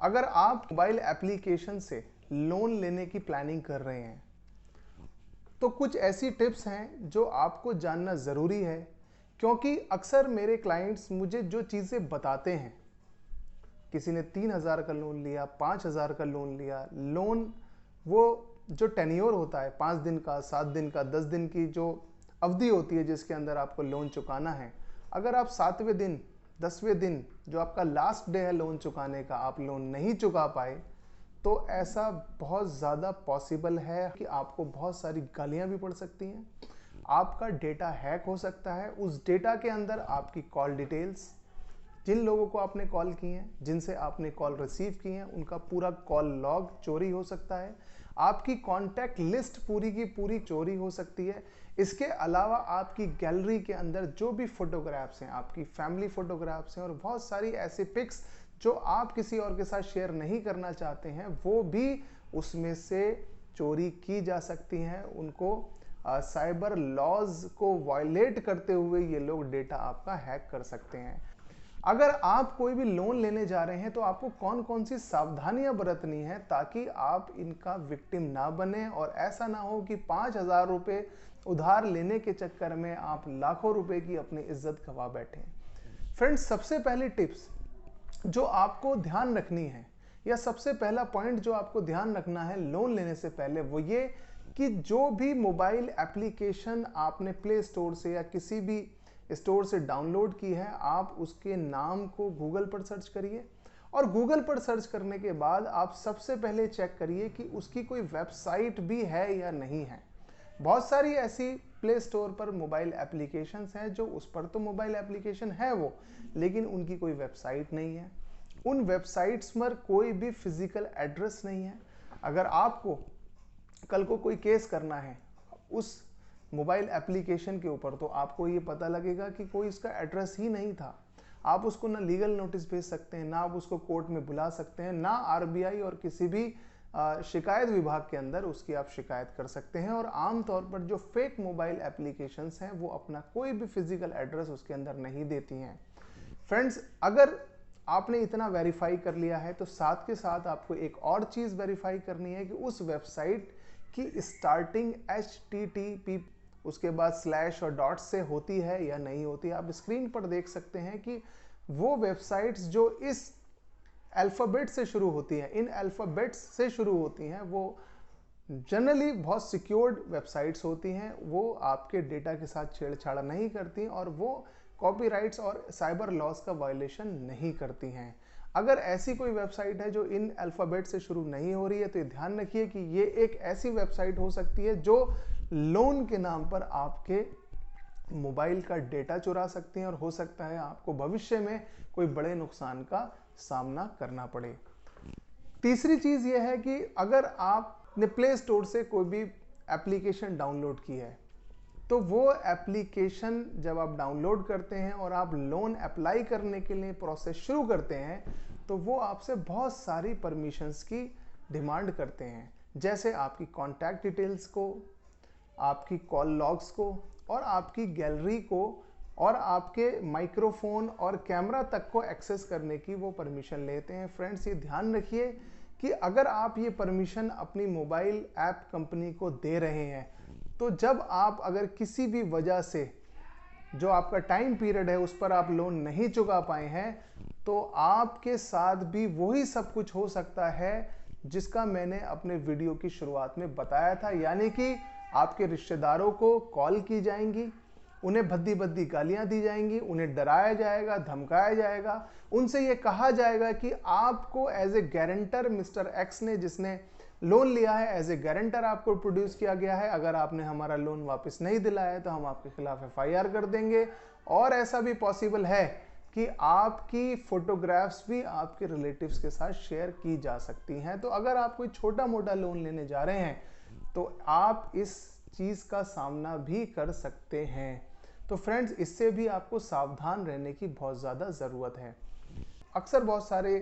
अगर आप mobile application से लोन लेने की प्लानिंग कर रहे हैं तो कुछ ऐसी टिप्स हैं जो आपको जानना ज़रूरी है, क्योंकि अक्सर मेरे क्लाइंट्स मुझे जो चीज़ें बताते हैं, किसी ने 3,000 का लोन लिया, 5,000 का लोन लिया, लोन वो जो टेन्योर होता है 5 दिन का, 7 दिन का, 10 दिन की जो अवधि होती है जिसके अंदर आपको लोन चुकाना है, अगर आप 7वें दिन 10वें दिन जो आपका लास्ट डे है लोन चुकाने का, आप लोन नहीं चुका पाए, तो ऐसा बहुत ज़्यादा पॉसिबल है कि आपको बहुत सारी गालियां भी पड़ सकती हैं, आपका डेटा हैक हो सकता है। उस डेटा के अंदर आपकी कॉल डिटेल्स, जिन लोगों को आपने कॉल की हैं, जिनसे आपने कॉल रिसीव की हैं, उनका पूरा कॉल लॉग चोरी हो सकता है, आपकी कॉन्टैक्ट लिस्ट पूरी की पूरी चोरी हो सकती है। इसके अलावा आपकी गैलरी के अंदर जो भी फोटोग्राफ्स हैं, आपकी फैमिली फोटोग्राफ्स हैं और बहुत सारी ऐसी पिक्स जो आप किसी और के साथ शेयर नहीं करना चाहते हैं, वो भी उसमें से चोरी की जा सकती हैं। उनको साइबर लॉज को वायलेट करते हुए ये लोग डेटा आपका हैक कर सकते हैं। अगर आप कोई भी लोन लेने जा रहे हैं तो आपको कौन कौन सी सावधानियां बरतनी है ताकि आप इनका विक्टिम ना बने और ऐसा ना हो कि 5,000 रुपये उधार लेने के चक्कर में आप लाखों रुपए की अपनी इज्जत गंवा बैठे। फ्रेंड्स, सबसे पहली टिप्स जो आपको ध्यान रखनी है, या सबसे पहला पॉइंट जो आपको ध्यान रखना है लोन लेने से पहले, वो ये कि जो भी मोबाइल एप्लीकेशन आपने प्ले स्टोर से या किसी भी स्टोर से डाउनलोड की है, आप उसके नाम को गूगल पर सर्च करिए और गूगल पर सर्च करने के बाद आप सबसे पहले चेक करिए कि उसकी कोई वेबसाइट भी है या नहीं है। बहुत सारी ऐसी प्ले स्टोर पर मोबाइल एप्लीकेशंस हैं जो उस पर तो मोबाइल एप्लीकेशन है वो, लेकिन उनकी कोई वेबसाइट नहीं है, उन वेबसाइट्स पर कोई भी फिजिकल एड्रेस नहीं है। अगर आपको कल को कोई केस करना है उस मोबाइल एप्लीकेशन के ऊपर, तो आपको ये पता लगेगा कि कोई इसका एड्रेस ही नहीं था। आप उसको ना लीगल नोटिस भेज सकते हैं, ना आप उसको कोर्ट में बुला सकते हैं, ना आरबीआई और किसी भी शिकायत विभाग के अंदर उसकी आप शिकायत कर सकते हैं। और आमतौर पर जो फेक मोबाइल एप्लीकेशंस हैं वो अपना कोई भी फिजिकल एड्रेस उसके अंदर नहीं देती हैं। फ्रेंड्स, अगर आपने इतना वेरीफाई कर लिया है तो साथ के साथ आपको एक और चीज़ वेरीफाई करनी है कि उस वेबसाइट की स्टार्टिंग HTTP उसके बाद स्लैश और डॉट्स से होती है या नहीं होती। आप स्क्रीन पर देख सकते हैं कि वो वेबसाइट्स जो इस अल्फ़ाबेट से शुरू होती हैं, इन अल्फ़ाबेट्स से शुरू होती हैं, वो जनरली बहुत सिक्योर्ड वेबसाइट्स होती हैं। वो आपके डेटा के साथ छेड़छाड़ नहीं करती और वो कॉपीराइट्स और साइबर लॉज का वायलेशन नहीं करती हैं। अगर ऐसी कोई वेबसाइट है जो इन अल्फ़ाबेट से शुरू नहीं हो रही है, तो ये ध्यान रखिए कि ये एक ऐसी वेबसाइट हो सकती है जो लोन के नाम पर आपके मोबाइल का डेटा चुरा सकती हैं और हो सकता है आपको भविष्य में कोई बड़े नुकसान का सामना करना पड़े। तीसरी चीज़ यह है कि अगर आपने प्ले स्टोर से कोई भी एप्लीकेशन डाउनलोड की है, तो वो एप्लीकेशन जब आप डाउनलोड करते हैं और आप लोन अप्लाई करने के लिए प्रोसेस शुरू करते हैं, तो वो आपसे बहुत सारी परमिशंस की डिमांड करते हैं, जैसे आपकी कॉन्टैक्ट डिटेल्स को, आपकी कॉल लॉग्स को और आपकी गैलरी को और आपके माइक्रोफोन और कैमरा तक को एक्सेस करने की वो परमिशन लेते हैं। फ्रेंड्स, ये ध्यान रखिए कि अगर आप ये परमिशन अपनी मोबाइल ऐप कंपनी को दे रहे हैं, तो जब आप अगर किसी भी वजह से जो आपका टाइम पीरियड है उस पर आप लोन नहीं चुका पाए हैं, तो आपके साथ भी वही सब कुछ हो सकता है जिसका मैंने अपने वीडियो की शुरुआत में बताया था। यानी कि आपके रिश्तेदारों को कॉल की जाएंगी, उन्हें भद्दी भद्दी गालियां दी जाएंगी, उन्हें डराया जाएगा, धमकाया जाएगा, उनसे ये कहा जाएगा कि आपको as a guarantor mister x ने, जिसने लोन लिया है, एज ए गारंटर आपको प्रोड्यूस किया गया है। अगर आपने हमारा लोन वापस नहीं दिलाया है तो हम आपके खिलाफ FIR कर देंगे। और ऐसा भी पॉसिबल है कि आपकी फोटोग्राफ्स भी आपके रिलेटिव्स के साथ शेयर की जा सकती हैं। तो अगर आप कोई छोटा मोटा लोन लेने जा रहे हैं तो आप इस चीज़ का सामना भी कर सकते हैं। तो फ्रेंड्स, इससे भी आपको सावधान रहने की बहुत ज़्यादा ज़रूरत है। अक्सर बहुत सारे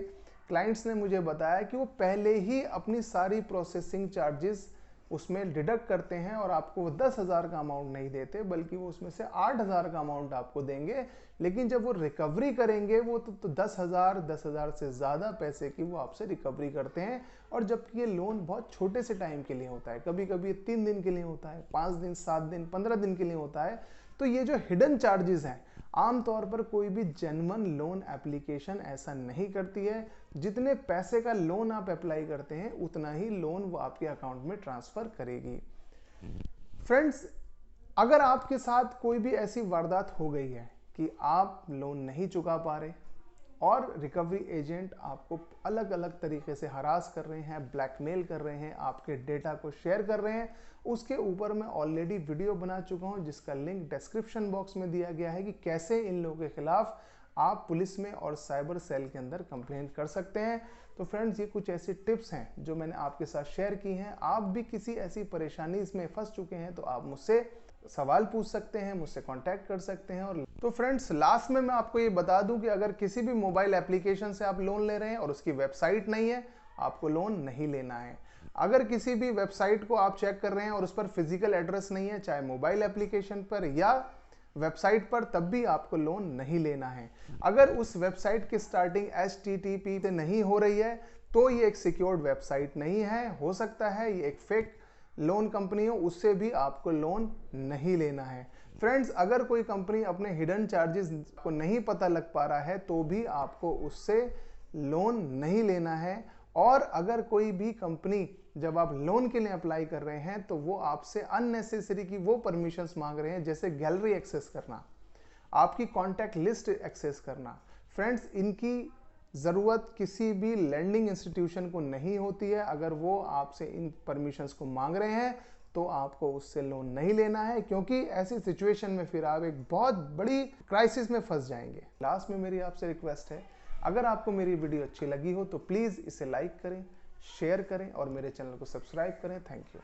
क्लाइंट्स ने मुझे बताया कि वो पहले ही अपनी सारी प्रोसेसिंग चार्जेस उसमें डिडक्ट करते हैं और आपको वो 10,000 का अमाउंट नहीं देते, बल्कि वो उसमें से 8,000 का अमाउंट आपको देंगे। लेकिन जब वो रिकवरी करेंगे वो तो 10,000 से ज़्यादा पैसे की वो आपसे रिकवरी करते हैं। और जबकि ये लोन बहुत छोटे से टाइम के लिए होता है, कभी कभी 3 दिन के लिए होता है, 5 दिन, 7 दिन, 15 दिन के लिए होता है। तो ये जो हिडन चार्जेस हैं, आमतौर पर कोई भी जेन्युइन लोन एप्लीकेशन ऐसा नहीं करती है। जितने पैसे का लोन आप अप्लाई करते हैं उतना ही लोन वो आपके अकाउंट में ट्रांसफर करेगी। फ्रेंड्स, अगर आपके साथ कोई भी ऐसी वारदात हो गई है कि आप लोन नहीं चुका पा रहे और रिकवरी एजेंट आपको अलग अलग तरीके से हरास कर रहे हैं, ब्लैकमेल कर रहे हैं, आपके डेटा को शेयर कर रहे हैं, उसके ऊपर मैं ऑलरेडी वीडियो बना चुका हूं जिसका लिंक डिस्क्रिप्शन बॉक्स में दिया गया है कि कैसे इन लोगों के खिलाफ आप पुलिस में और साइबर सेल के अंदर कंप्लेंट कर सकते हैं। तो फ्रेंड्स, ये कुछ ऐसी टिप्स हैं जो मैंने आपके साथ शेयर की हैं। आप भी किसी ऐसी परेशानी में फंस चुके हैं तो आप मुझसे सवाल पूछ सकते हैं, मुझसे कांटेक्ट कर सकते हैं। और तो फ्रेंड्स, लास्ट में मैं आपको ये बता दूं कि अगर किसी भी मोबाइल एप्लीकेशन से आप लोन ले रहे हैं और उसकी वेबसाइट नहीं है, आपको लोन नहीं लेना है। अगर किसी भी वेबसाइट को आप चेक कर रहे हैं और उस पर फिजिकल एड्रेस नहीं है, चाहे मोबाइल एप्लीकेशन पर या वेबसाइट पर, तब भी आपको लोन नहीं लेना है। अगर उस वेबसाइट की स्टार्टिंग HTTP से नहीं हो रही है तो ये एक सिक्योर्ड वेबसाइट नहीं है, हो सकता है ये एक फेक लोन कंपनी हो, उससे भी आपको लोन नहीं लेना है। फ्रेंड्स, अगर कोई कंपनी अपने हिडन चार्जेस को नहीं पता लग पा रहा है तो भी आपको उससे लोन नहीं लेना है। और अगर कोई भी कंपनी जब आप लोन के लिए अप्लाई कर रहे हैं तो वो आपसे अननेसेसरी की वो परमिशंस मांग रहे हैं, जैसे गैलरी एक्सेस करना, आपकी कॉन्टैक्ट लिस्ट एक्सेस करना। फ्रेंड्स, इनकी ज़रूरत किसी भी लैंडिंग इंस्टीट्यूशन को नहीं होती है। अगर वो आपसे इन परमिशंस को मांग रहे हैं तो आपको उससे लोन नहीं लेना है, क्योंकि ऐसी सिचुएशन में फिर आप एक बहुत बड़ी क्राइसिस में फंस जाएंगे। लास्ट में मेरी आपसे रिक्वेस्ट है, अगर आपको मेरी वीडियो अच्छी लगी हो तो प्लीज़ इसे लाइक करें, शेयर करें और मेरे चैनल को सब्सक्राइब करें। Thank you.